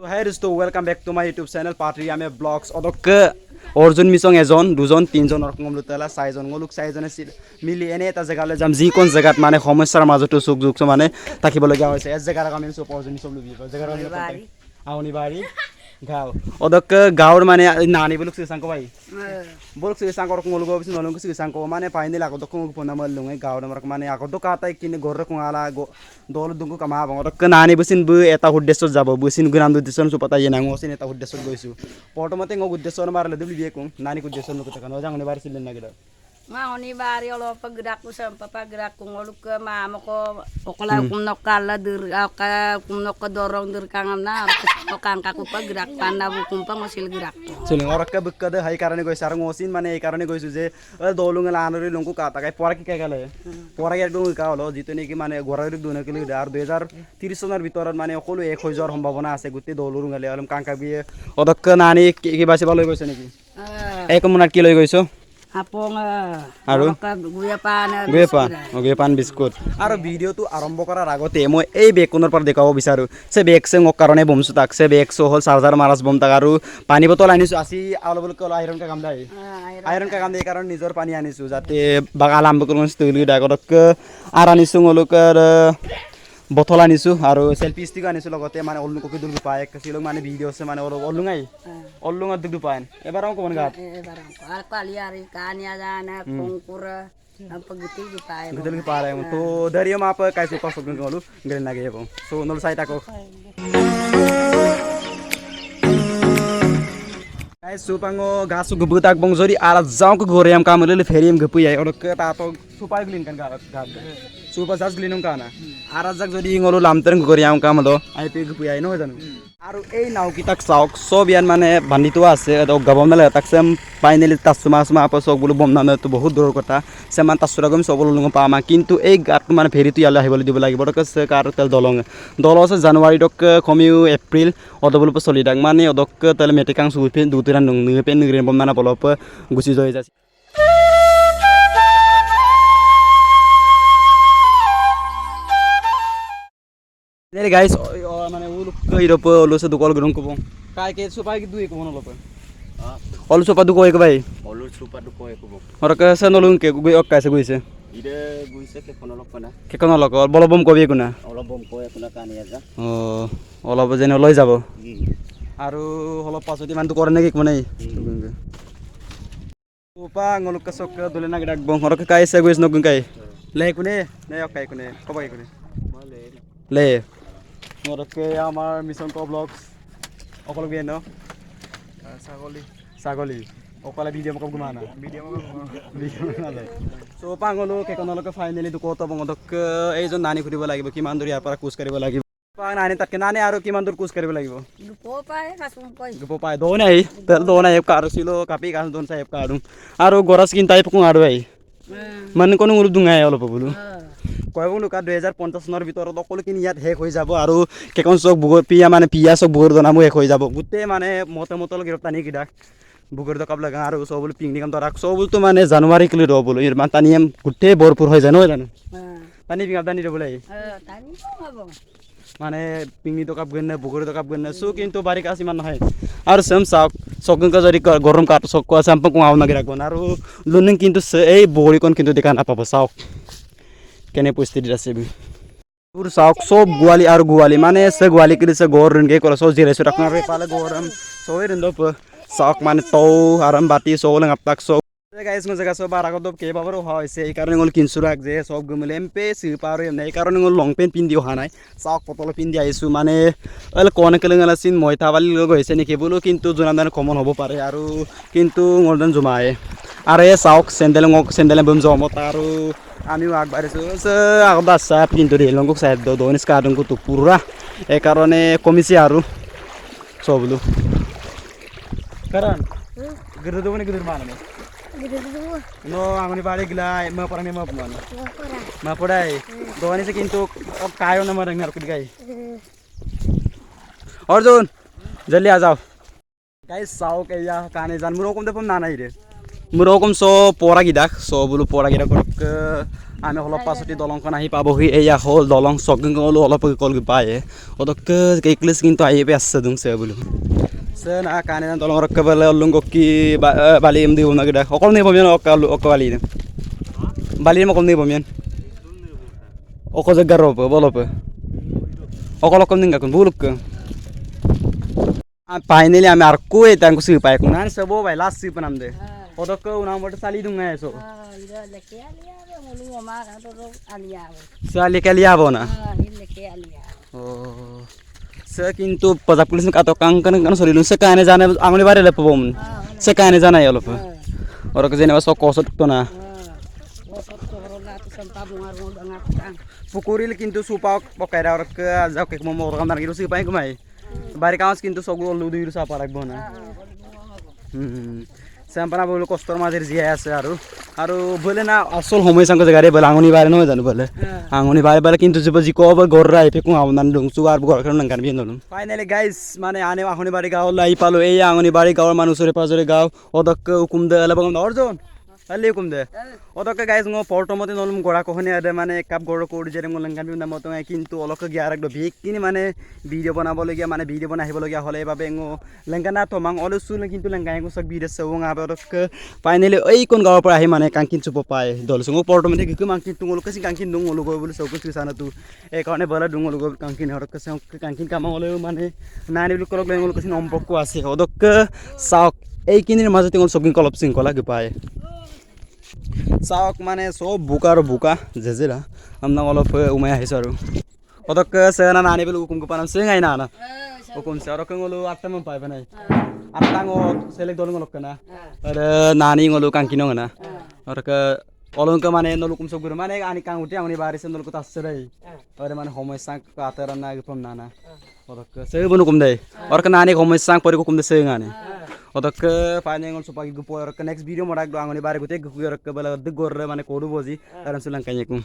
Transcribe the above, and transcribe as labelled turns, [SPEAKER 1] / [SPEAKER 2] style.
[SPEAKER 1] So hey dosto, welcome back to my YouTube channel Patri Ame Vlogs. Odok Orjun misong ejon, dujon, tinjon orkong lutela, saijon ngoluk saijone mili ene eta jagale jam jikon jagat mane সমস্যাৰ মাজতো সুখ দুখ মানে থাকিবলগীয়া হৈছে এই জাগাৰ আমি সব অৰ্জুন সব লুবি জাগাৰ আমি আউনি বাড়ি গাঁও অদক গাঁৱৰ মানে নানি বলক সিসাংক ভাই বলক সিসাংক রকম লুগো বিস নলং সিসাংক মানে পাইনি লাগো দক ফোনা মল লুঙে গাঁৱৰ মরক মানে আগত কাটাই কিনে গর রকম আলা দল দুঙ্গু কামা বক নানি বসিন বু এটা উদ্দেশ্য যাব বসিন গুনাম উদ্দেশ্য সুপাতা ইনাং ওসিন এটা উদ্দেশ্য গৈছো পটমতে ngog uddesyo marle dubli biekung nani ku uddesyo nukuta kan ojang ne bar silin nagida
[SPEAKER 2] Mangoni bari olo paggerak ku sampa paggerak ku ngoluk ke mama ko okola kumnok kala dir ka kumnok ko dorong dir kangamna okang kaku paggerak panna bu kumpang osil gerak
[SPEAKER 1] siling orak ka bukkade hai karane goi sarang osin mane ei karane goisu je dolung la anori lungku kata kai pora ki kai gale pora ge dung ka holo jitone ki mane gorar dik dune kili ar 2030 sonar bitorat mane okolo 1000 সম্ভাবনা আছে গুতে দলুরুং গলে অলম কাঙ্কা বিয়ে অদক নানি কি বাসি ভালো গৈছে নাকি এক মনাট কি লৈ গৈছো
[SPEAKER 2] apong
[SPEAKER 1] আৰু গুয়ে পান বিস্কুট আৰু ভিডিওটো আৰম্ভ কৰাৰ আগতে মই এই বেকনৰ পৰা দেখাব বিচাৰো সে বেক সে মোক কাৰণে বমসু তাক সে বেক সো হল চাৰ্জাৰ মাৰাস বম তাক আৰু পানী বটল আনিছো আসি অলবল কল আইৰন কা কাম দাই আইৰন কা কাম দেই কাৰণ নিজৰ পানী আনিছো যাতে বাগালাম বকলন ষ্টুলি ডাগৰক আর আনিছো ngolukar botol anisu aru selfie stick anisu logote mane ollu ko kidul pae kasilong mane video se mane ollungai ollunga dugdu paen ebar am ko mon gat
[SPEAKER 2] al kaliari kanya jana kongkura pagiti di pae
[SPEAKER 1] gudul ki pare to dariya ma pa kai su pasok ngolu ngel nage yebo so nol sai tako guys supango gasu gebutak bong jori ala jaung ko goream kamele ferim gepu yai odok ta to supai glin kan gat supa jas glinung kana arazak jodi ngolu lamtereng goriam kamlo ai pe gepu yai no janu aru ei naw kitak sauk sobian mane bandito আছে দ government তাকসম finally তাসুমা Suma আপসক বলু বমনামে তো বহুত দূৰৰ কথা সেমান তাসুরাগম সবল লুঙ পামা কিন্তু এই গাত মানে ফেরিটো ইয়ালে আহিবলে দিব লাগিব দক কার তেল দলং দল আছে জানুয়ারি দক কমিউ এপ্রিল অদবল চলি দাক মানে অদক তেল মেটিকাং সুপে দুতিরান নং নেপে নগ্রেন বমনা বলপ গুছি জয় যাসি Jadi guys, mana uluk ke hidup ulu sedukol gedung kubung. Kayak ke supaya gitu ya kubung ulu. Ulu supaya duko ya kebai.
[SPEAKER 3] Olu supaya duko ya kubung.
[SPEAKER 1] Orang ke sana ulu ke gue ok kayak gue sih.
[SPEAKER 3] Ide gue sih ke kono lokana.
[SPEAKER 1] Ke kono loko, bolo bom kobi kuna.
[SPEAKER 3] Olu bom koya kuna kan ya kan.
[SPEAKER 1] Oh, ulu bejane ulu jabo. Aru ulu pasudi mantu koran lagi kemana ini? Upa nguluk ke sok dulu nak dak bong. Orang ke kayak saya gue senok gue Leh kune, nih ok kayak kune. Kopa kayak kune. Leh. Ngorke আমার mission কো blogs অকল বিয়ে ন ছাগলী অকলে video মক গুমানা video না যায় so পাঙ্গলো কেকনলকে finally তো কত বংদক এইজন নানি খুদিব লাগিব কিমান দূৰ ইয়াৰ পৰা কুছ কৰিব লাগিব পাং নানি তাকে নানি আৰু কিমান দূৰ কুছ কৰিব লাগিব
[SPEAKER 2] dupo pae kasung koi
[SPEAKER 1] গুপ পাই দো নাই তেল দো নাই কাৰো ছিল কাপি গান দন সাহেব কাৰো আৰু গৰাস কিন টাইপ কো আৰু আই মানে কোনো উলু দুঙাই অলপ বলু কয় বলু কা 2050 চনৰ ভিতৰত অকল কিন ইয়াত হেক হৈ যাব আৰু কেকন চক বুগৰ পিয়া মানে পিয়া চক বুগৰ দনামু হেক হৈ যাব গুতে মানে মতল গিৰতানি কিডা বুগৰ দকাব লাগা আৰু সবল পিকনিক কাম তৰাক সবল তো মানে জানুৱাৰী কিলি ৰ বলু ইৰ মান তানিম গুতে ভৰপুৰ হৈ জানো জানো তানি পিঙা দানি ৰ বলাই
[SPEAKER 2] tani ngabo
[SPEAKER 1] মানে পিকনিক দকাব গনে বুগৰ দকাব গনে সো কিন্তু বাৰিক আছে মান নহয় আৰু সেম চাওক সকন কা জৰি গৰম কাট চক কোৱা সাম্প কোৱা না গিৰা কোন আৰু লুনিং কিন্তু এই বগৰিকন কিন্তু দেখা নাপাব চাওক কেনে পৰিস্থিতি আছে পুৰ চাওক সব গোৱালি আৰু গোৱালি মানে সে গোৱালি কৰিছে গৰ ৰণগে কল সো জিৰেছো ৰাখনাৰে পালে গৰম সৈ ৰন্দপ চাওক মানে তৌ আৰাম বাতি সৌলং আপতাক সব গাইস ন জায়গা সব বাৰাগত কে বাবৰ হৈছে এই কাৰণে গল কিনছুৰাক যে সব গমলে এমপে সিপাৰ এম নাই কাৰণে গল লং পেন পিন্ধি অহা নাই চাওক পতল পিন্ধি আইছো মানে অল কোন কেলেঙালা সিন মইতাবালি লগ হৈছে নেকি বলো কিন্তু জনাদান কমন হ'ব পাৰে আৰু কিন্তু গলদন জমাই আৰু এই চাওক চেন্ডেল বম জমত আৰু আমিও আগবাঢ়িছো আগত আছে কিন্তু ৰেলংক সাইড দনিস কাডংক তো পুৰা এই কাৰণে কমিছে আৰু সবলো কারণ গিরু দবনে গিরু মাননে no angoni bari gila ma parani ma podai doni se kintu kayo na marang nar kudigai Arjun jaldi आ जाओ guys sao ke ya kane jan muno kom de pam na nai re Murokum so pora gidak so bulu pora gidak korok আমি অলপ পাছতে দলংখন আহি পাবহি এয়া হল দলং সগং হলো অলপ কল পায়ে ওদক কেকলেস কিন্তু আইবে আসছে দুংছে বলু সে না কানে দলং রক্ক বলে লুঙ্গ কি বালি এমদি উনা গিদা অকল নেই বমিয়ান অক বালি বালি মকল নেই বমিয়ান অক জাগার রব বলপ অকল অকল নিঙ্গা কোন বুলুক ফাইনালি আমি আর কই তাঙ্কু সি পাই কোন আন সবো ভাই লাস্ট সি পনাম দে ওদক উনা মট চালি দুঙ্গা এসো
[SPEAKER 2] Ida leke alia mulu ma kan ro alia.
[SPEAKER 1] চালি কালি আবো না
[SPEAKER 2] Leke alia.
[SPEAKER 1] Oh, saya kintu pada pulis kata kan sorry saya kane jana angoni bare le pom saya kane jana ya lopa orang kejene was kosot to na
[SPEAKER 2] Bosot corona tu sampah bungar ngat kan.
[SPEAKER 1] pukuril kintu supa pokaira orang ke ajak ke momo orang kan gitu sih paling kemai bari kawas kintu soglo lu diru sapa rak bona sampana bolu kostor madir jia আছে আৰু বলে না আসল সময় সংগ জাগারে বলে আঙনি বারে নয় জানো বলে আঙনি বারে কিন্তু যে জি কব গররা এপে কো আমনান দংসু আর গর কারণ নাঙ্গান বিন দলম ফাইনালি গাইস মানে আনে আঙনি বাড়ি গাও লাই পালো এই আঙনি বাড়ি গাওর মানুষরে পাজরে গাও ওদক হুকুম দে লবং অর্জন আলি হুকুম দে ওদক গাইস ngো পর্টমতে নলম গড়া কোহনে আদে মানে কাপ গড় কোড জেরে মো লাঙ্গান বিন মত কিন্তু অলক গিয়ার একদম ভিক কিনি মানে ভিডিও বনাবলে গিয়া মানে ভিডিও বনাই আহিব লগিয়া হলে বাবে ngো লাঙ্গানা তমাং অলসু কিন্তু লাঙ্গাই গো সক ভিডিও সং আবে ওদক ফাইনালি এই কোন গাওৰ পৰা আহি মানে কাংকিন চুপ পাই দলসং পৰ্টমতে গিকু মাংকিন তুঙল কসি কাংকিন দুঙ লগো বলে সক কিছু সানা তু এই কারণে বলা দুঙ লগো কাংকিন হরক কসে কাংকিন কামা হলে মানে নানি বলে কৰক লেঙল কসি সম্পৰ্ক আছে ওদক সাওক এই কিনিৰ মাজতে ngল সকিন কলপ সিং কলা গে পায় চাওক মানে সব বুকা আৰু বুকা জেজেৰা আমনা অলপ উমাই আহিছ আৰু ওদক সেনা নানি বলে হুকুম পানাম সেঙাই না না হুকুম সে আৰু কঙলো আটটা মান পাইবা নাই আটটা ngো সেলেক দল ngolok kana ada nani ngolu kangkino ngana orka olong ke mana nolu kum sogur mana ani kang uti angni baris nolu ku tasrai ore mana homoi sang ka ataran na gipom nana orka se bunu kum dai orka nani homoi sang pori ku kum de se ngani orka paine ngol supagi gu por orka next video modak do angni bare gute gu orka bala de gorre mane kodu boji aran sulang kanyekum